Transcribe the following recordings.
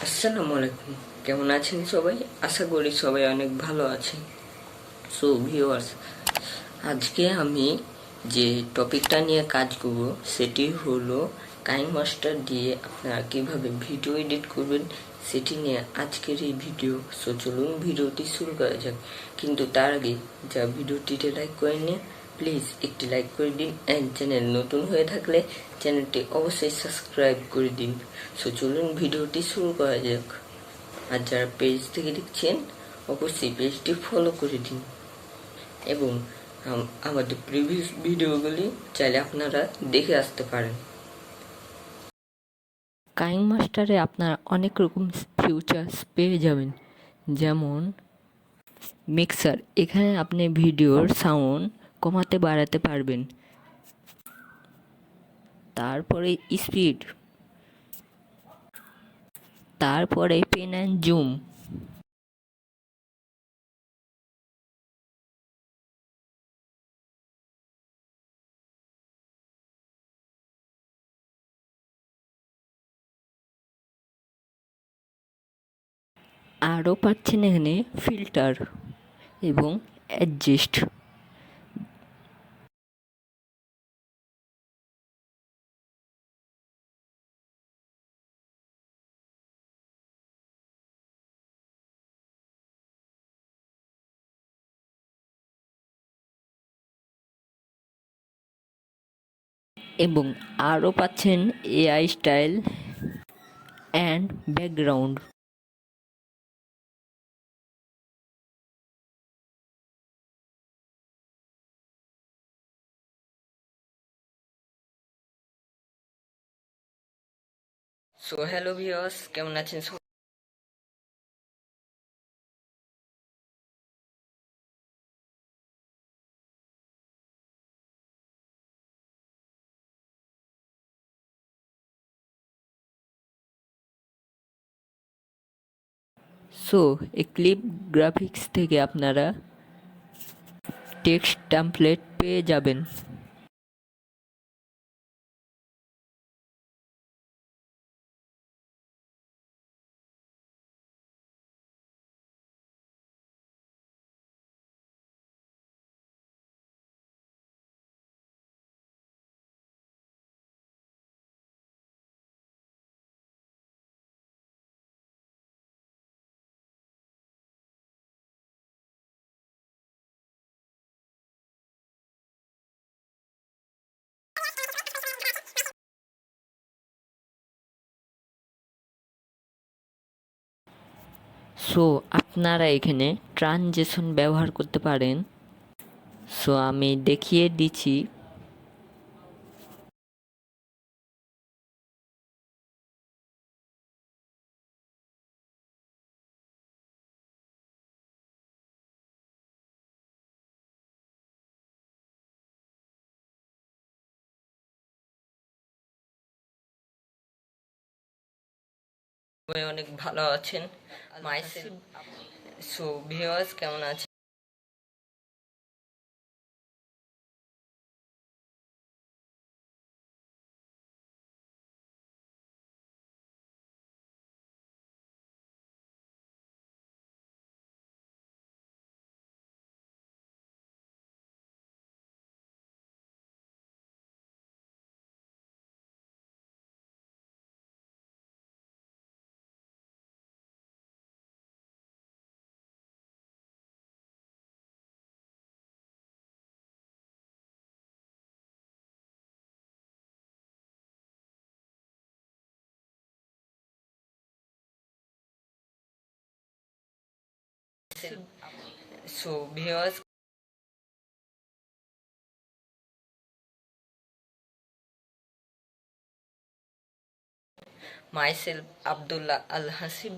আসসালামু আলাইকুম। কেমন আছেন সবাই? আশা করি সবাই অনেক ভালো আছেন। সো ভিউয়ার্স, আজকে আমি যে টপিকটা নিয়ে কাজ করব সেটি হলো কাইনমাস্টার দিয়ে আপনারা কিভাবে ভিডিও এডিট করবেন সেটি নিয়ে আজকের এই ভিডিও। সো চলুন ভিডিওটি শুরু করা যাক। কিন্তু তার আগে যা ভিডিওটিতে লাইক করে নিন, প্লিজ একটি লাইক করে দিন, অ্যান্ড চ্যানেল নতুন হয়ে থাকলে চ্যানেলটি অবশ্যই সাবস্ক্রাইব করে দিন। সো চলুন ভিডিওটি শুরু করা যাক। আর যারা পেজ থেকে দেখছেন অবশ্যই পেজটি ফলো করে দিন, এবং আমাদের প্রিভিয়াস ভিডিওগুলি চাইলে আপনারা দেখে আসতে পারেন। কাইনমাস্টারে আপনারা অনেক রকম ফিচার্স পেয়ে যাবেন, যেমন মিক্সার। এখানে আপনি ভিডিওর সাউন্ড কমাতে বাড়াতে পারবেন। তারপরে স্পিড, তারপরে পেন অ্যান্ড জুম, আরও পাচ্ছেন এখানে ফিল্টার এবং অ্যাডজাস্ট। এবং আরও পাচ্ছেন AI style and background. So hello viewers, কেমন আছেন সবাই? সো এই ক্লিপ গ্রাফিক্স থেকে আপনারা টেক্সট টেমপ্লেট পেয়ে যাবেন। সো আপনারা এখানে ট্রানজেকশন ব্যবহার করতে পারেন। সো আমি দেখিয়ে দিচ্ছি। সবাই অনেক ভালো আছেন। মাইসেলফ। সো ভিউয়ার্স, কেমন আছেন? So viewers, myself Abdullah Al Hasib.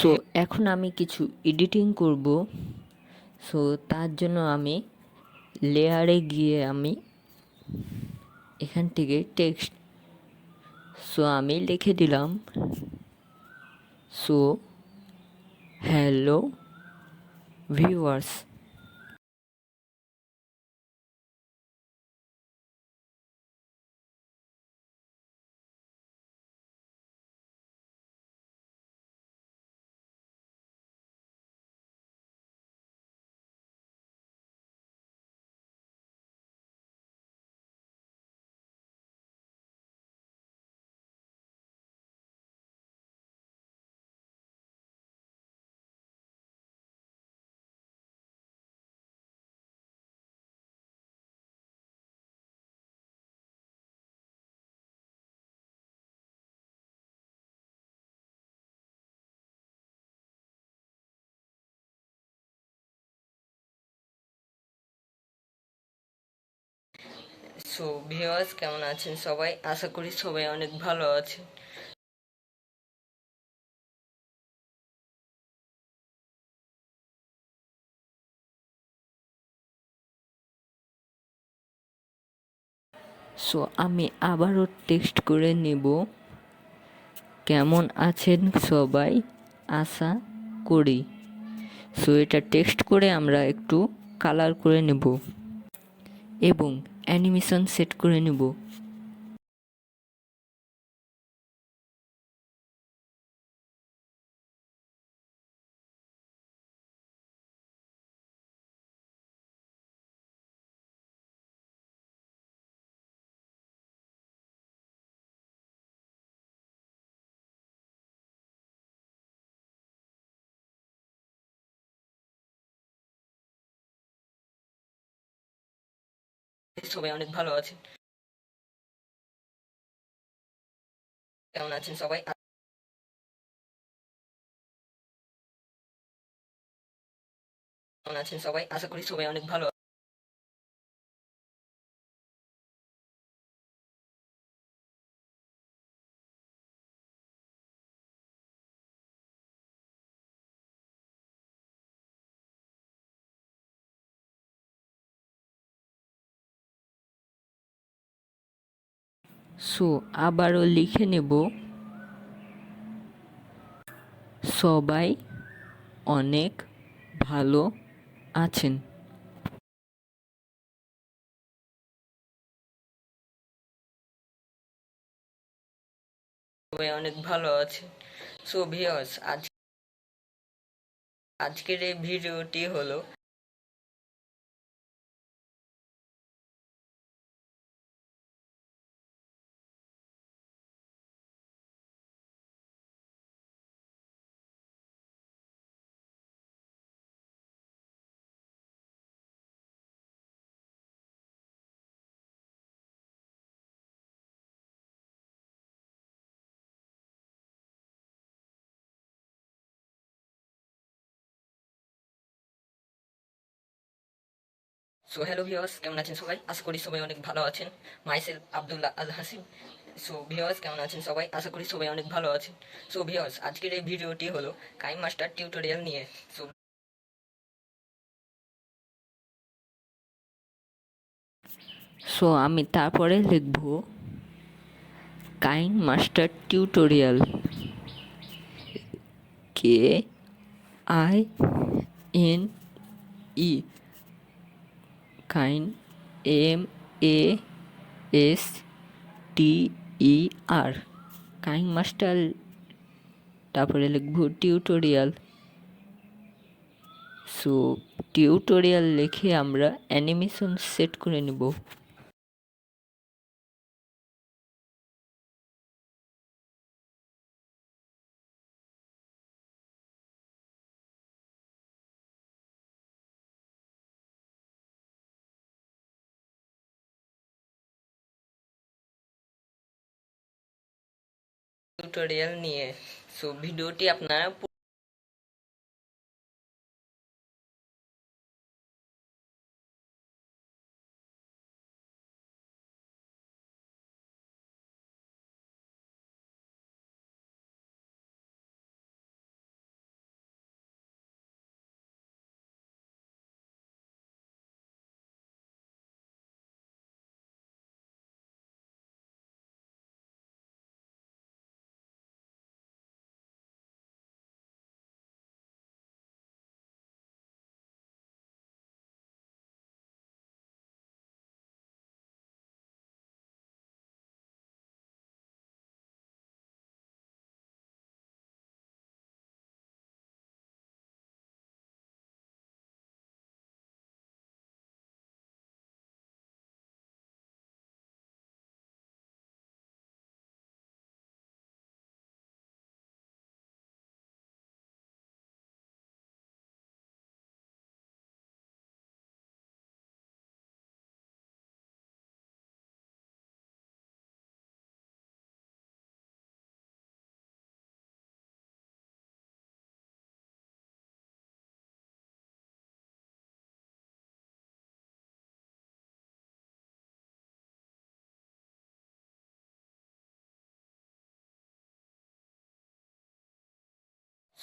So এখন আমি কিছু এডিটিং করব। সো তার জন্য আমি লেয়ারে গিয়ে আমি এখান থেকে টেক্সট, সো আমি লিখে দিলাম। So hello viewers. So viewers, কেমন আছেন সবাই? আশা করি সবাই অনেক ভালো আছেন। সো আমি আবারও টেক্সট করে নেব, কেমন আছেন সবাই আশা করি। সো এটা টেক্সট করে আমরা একটু কালার করে নেব এবং অ্যানিমেশন সেট করে নেব। সবাই অনেক ভালো আছেন। কেমন আছেন সবাই? কেমন আছেন সবাই? আশা করি সবাই অনেক ভালো। সো আবারও লিখে নেব, সবাই অনেক ভালো আছেন। সবাই অনেক ভালো আছেন। সো ভিউয়ার্স, আজকের এই ভিডিওটি হলো সো হ্যালো ভিউয়ার্স, কেমন আছেন সবাই? আশা করি সবাই অনেক ভালো আছেন। Myself Abdullah Al Hashim. So viewers, কেমন আছেন সবাই? আশা করি সবাই অনেক ভালো আছেন। সো ভিউয়ার্স, আজকের এই ভিডিওটি হলো কাইম মাস্টার টিউটোরিয়াল নিয়ে। সো আমি তারপরে লিখব Kine master tutorial, KINE, Kine, MASTER, Kine master. তারপরে লিখব টিউটোরিয়াল। সো টিউটোরিয়াল লিখে আমরা অ্যানিমেশন সেট করে নেব। টিউটোরিয়াল নিয়ে। সো ভিডিওটি আপনারা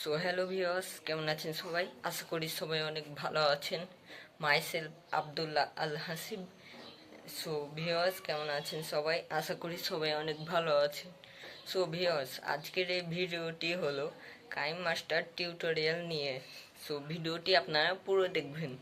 সো হ্যালো ভিউয়ার্স, কেমন আছেন সবাই? আশা করি সবাই অনেক ভালো আছেন। Myself Abdullah Al Hasib. So viewers, কেমন আছেন সবাই? আশা করি সবাই অনেক ভালো আছেন। সো ভিউয়ার্স, আজকের এই ভিডিওটি হলো কাইম মাস্টার টিউটোরিয়াল নিয়ে। সো ভিডিওটি আপনারা পুরো দেখবেন।